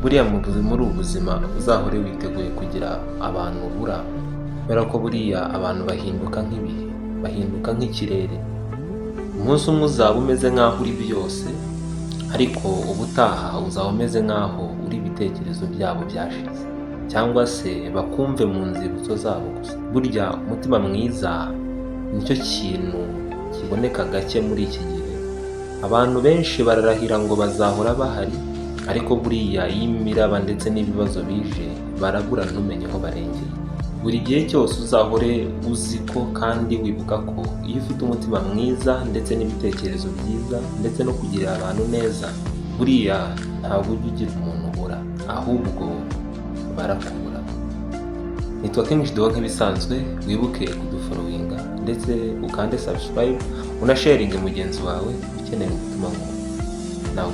Buriya muri ubu buzima uzahore witeguye kugira abantu ubura, kubera ko buriya abantu bahinduka nk'ibihe, bahinduka nk'ikirere. Umunsi umwe uzaba umeze nk'aho uri byose, ariko ubutaha uzaba umeze nk'aho uri ibitekerezo byabo byashize, cyangwa se bakumve mu nzibutso zabo gusa. Burya umutima mwiza nicyo kintu kiboneka gake muri iki gihe. Abantu benshi bararahira ngo bazahora bahari, ariko buriya iyo imiraba ndetse n'ibibazo bije barabura ntumenye aho barengeye. Buri gihe cyose uzahore uzi ko kandi wibuka ko iyo ufite umutima mwiza ndetse n'ibitekerezo byiza ndetse no kugirira abantu neza, buriya ntabwo ujya ugira umuntu ubura, ahubwo barakubura. Nitwa King Dog nk'ibisanzwe, wibuke kudufolowinga ndetse ukande subscribe, unasharinge mugenzi wawe ukeneye ubutumwa nk'ubu. Nawe